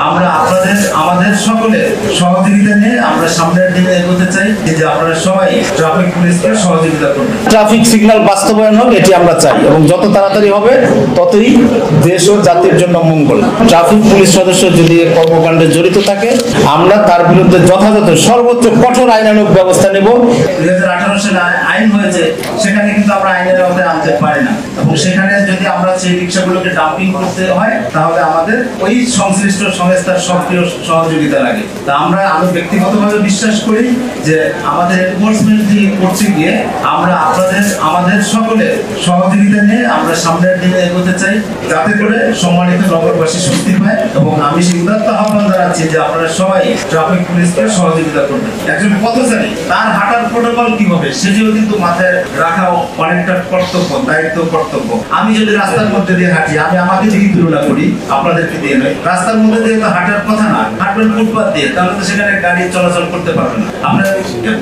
আমরা আপনাদের আমাদের সকলের সহযোগিতা নিয়ে আমরা সামনের দিনে এগোতে চাই, যে আপনারা সবাই ট্রাফিক পুলিশকে সহযোগিতা করবেন। ট্রাফিক সিগন্যাল বাস্তবায়ন হোক, এটি আমরা চাই, এবং যত তাড়াতাড়ি হবে ততই দেশ ও জাতির জন্য মঙ্গল। ট্রাফিক পুলিশ সদস্য যদি কর্মকাণ্ডে জড়িত থাকে, আমরা তার বিরুদ্ধে যথাযথ সর্বোচ্চ কঠোর আইনানুগ ব্যবস্থা নেব। 2018 সালে আইন হয়েছে, সেখানে কিন্তু আমরা আইনের আওতায় আনতে পারি না, এবং সেখানে যদি আমরা সেই রিক্সাগুলোকে ডাম্পিং করতে হয় তাহলে আমাদের ওই সংশ্লিষ্ট সংস্থার সক্রিয় সহযোগিতা লাগে। তা আমি ব্যক্তিগতভাবে বিশ্বাস করি যে আমাদের এনফোর্সমেন্ট দিয়ে করতে গিয়ে আমরা আমাদের সকলের সহযোগিতা নিয়ে আমরা সামনের দিনে এগোতে চাই, যাতে করে সম্মানিত নগরবাসী স্বস্তি পায়। এবং আমি সেই উদাত্ত আহ্বান জানাচ্ছি যে আপনারা সবাই ট্রাফিক পুলিশকে সহযোগিতা করবেন। একজন পথচারী তার হাঁটার প্রোটোকল কি হবে সেটিও কিন্তু মাথায় রাখা অনেকটা কর্তব্য, দায়িত্ব, কর্তব্য। আমি যদি রাস্তার মধ্যে দিয়ে হাঁটি, আমি আমাকে যদি তুলনা করি, আপনাদেরকে দিয়ে নয়, রাস্তার মধ্যে দিয়ে তো হাঁটার কথা না, হাঁটবেন ফুটপাথ দিয়ে, তাহলে তো সেখানে গাড়ি চলাচল করতে পারবে না। আপনার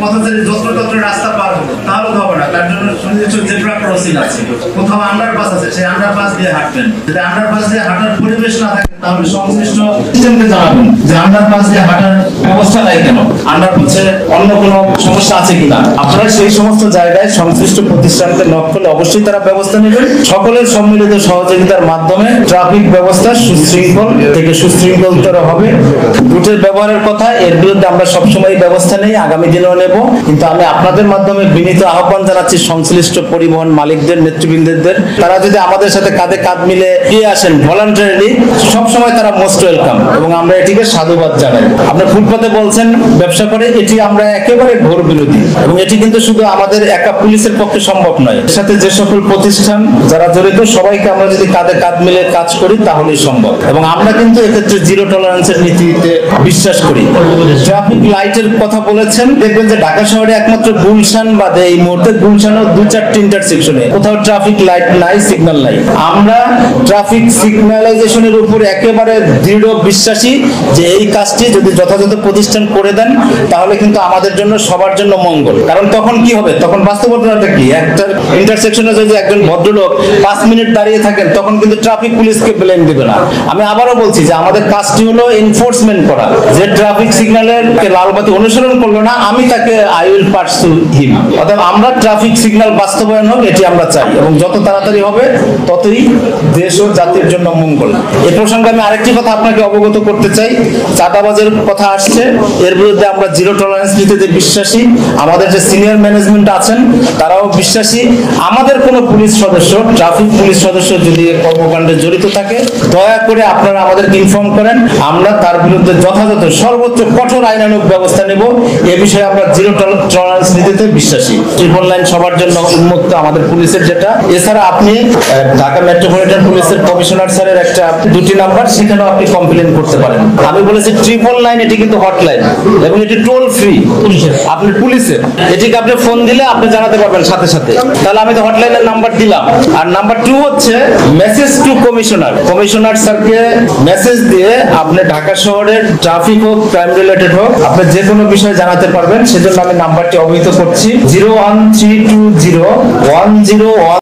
পথচারী যত্রতত্র রাস্তা পার হবো তাহলে তো হবে না, তার জন্য সুনির্দিষ্ট জেব্রা ক্রসিং আছে, কোথাও আন্ডারপাস আছে, সেই আন্ডারপাস দিয়ে হাঁটবেন। যদি আন্ডারপাস দিয়ে হাঁটার পরিবেশ না থাকে তাহলে সংশ্লিষ্ট সিস্টেমকে জানাবেন যে আন্ডারপাস দিয়ে হাঁটার ব্যবস্থা নাই কেন, আন্ডারপাসে অন্য কোনো সমস্যা আছে কিনা। আপনারা সেই সমস্ত জায়গায় সংশ্লিষ্ট প্রতিষ্ঠানকে নক করলে অবশ্যই তারা ব্যবস্থা নেবেন। সকলের সম্মিলিত সহযোগিতার মাধ্যমে ট্রাফিক ব্যবস্থা সুশৃঙ্খল থেকে সুশৃঙ্খলতর হবে। রুটের ব্যবহারের কথা, এর বিরুদ্ধে আমরা সবসময় ব্যবস্থা নেই, আগামী দিনেও নেব। কিন্তু আমি আপনাদের মাধ্যমে বিনীত আহ্বান জানাচ্ছি সংশ্লিষ্ট পরিবহন মালিকদের, নেতৃবৃন্দদের, তারা যদি আমাদের সাথে কাঁধে কাঁধ মিলে এগিয়ে আসেন ভলান্টারিলি, সবসময় তারা মোস্ট ওয়েলকাম, এবং আমরা এটিকে সাধুবাদ জানাই। আপনি ফুটপাতে বলছেন ব্যবসা করে, এটি আমরা একেবারে ঘোর বিরোধী, এবং এটি কিন্তু শুধু আমাদের একা পুলিশের পক্ষে সম্ভব নয়। এর সাথে যে সকল প্রতিষ্ঠান যারা জড়িত সবাইকে আমরা যদি কাঁধে কাঁধ মিলে কাজ করি তাহলেই সম্ভব। এবং আমরা কিন্তু এক্ষেত্রে জিরো টলারেন্সের নীতিতে বিশ্বাস করি। ট্রাফিক লাইটের কথা বলেছেন, দেখবেন যে ঢাকা শহরে একমাত্র গুলশান বাদে এই মুহূর্তে গুলশানও 2-4টি ইন্টারসেকশনে কোথাও ট্রাফিক লাইট নাই, সিগন্যাল নাই। আমরা ট্রাফিক সিগন্যালাইজেশনের উপর একেবারে দৃঢ় বিশ্বাসী যে এই কাজটি যদি যথাযথ প্রতিষ্ঠান করে দেন তাহলে কিন্তু আমাদের জন্য, সবার জন্য মঙ্গল। কারণ তখন কি হবে, তখন বাস্তবতাটা কি, একটা ইন্টারসেকশনে যদি একজন ভদ্রলোক 5 মিনিট দাঁড়িয়ে থাকেন তখন কিন্তু ট্রাফিক পুলিশকে ব্লেম দিবে না। আমি আবারও বলছি যে আমাদের কাজটি হলো এনফোর্সমেন্ট করা। যে ট্রাফিক সিগন্যালের লালবাতি অনুসরণ করলো না, আমি তাকে আই উইল পারসু হিম। অর্থাৎ আমরা ট্রাফিক সিগন্যাল বাস্তবায়ন হোক, এটি আমরা চাই, এবং যত তাড়াতাড়ি হবে ততই দেশ ও জাতির জন্য মঙ্গল। এ প্রসঙ্গে আমি আরেকটি কথা আপনাকে অবগত করতে চাই। চাঁদাবাজের কথা আসছে, এর বিরুদ্ধে আমরা জিরো টলারেন্স নীতিতে বিশ্বাসী। আমাদের যে সিনিয়র ম্যানেজমেন্ট আছেন তারাও বিশ্বাসী। আমাদের কোনো পুলিশ সদস্য, ট্রাফিক পুলিশ সদস্য যদি কর্মকাণ্ডে জড়িত থাকে, দয়া করে আপনারা আমাদেরকে ইনফর্ম করেন, আমরা তার বিরুদ্ধে যথাযথ সর্বোচ্চ কঠোর আইনানুগ ব্যবস্থা নেব। এ বিষয়ে আমরা জিরো টলারেন্স নীতিতে বিশ্বাসী। ট্রিপল লাইন সবার জন্য উন্মুক্ত আমাদের পুলিশের যেটা। এছাড়া আপনি ঢাকা মেট্রোপলিটন পুলিশের কমিশনার স্যারের একটা 2টি নাম্বার, সেখানেও আপনি কমপ্লেন করতে পারেন। আমি বলেছি ট্রিপল লাইন, এটি কিন্তু হটলাইন এবং এটি টোল ফ্রি আপনি পুলিশের। এটিকে আপনি ফোন দিলে আপনি জানাতে পারবেন সাথে সাথে। তাহলে আমি তো হটলাইনের নাম্বার দিলাম। আর নাম্বার 2 হচ্ছে মেসেজ টু কমিশনার। কমিশনার স্যারকে মেসেজ দিয়ে আপনি ঢাকা শহরের ট্রাফিক হোক, ক্রাইম রিলেটেড হোক, আপনি যে কোনো বিষয়ে জানাতে পারবেন। সেজন্য আমি নাম্বারটি অবহিত করছি 0132010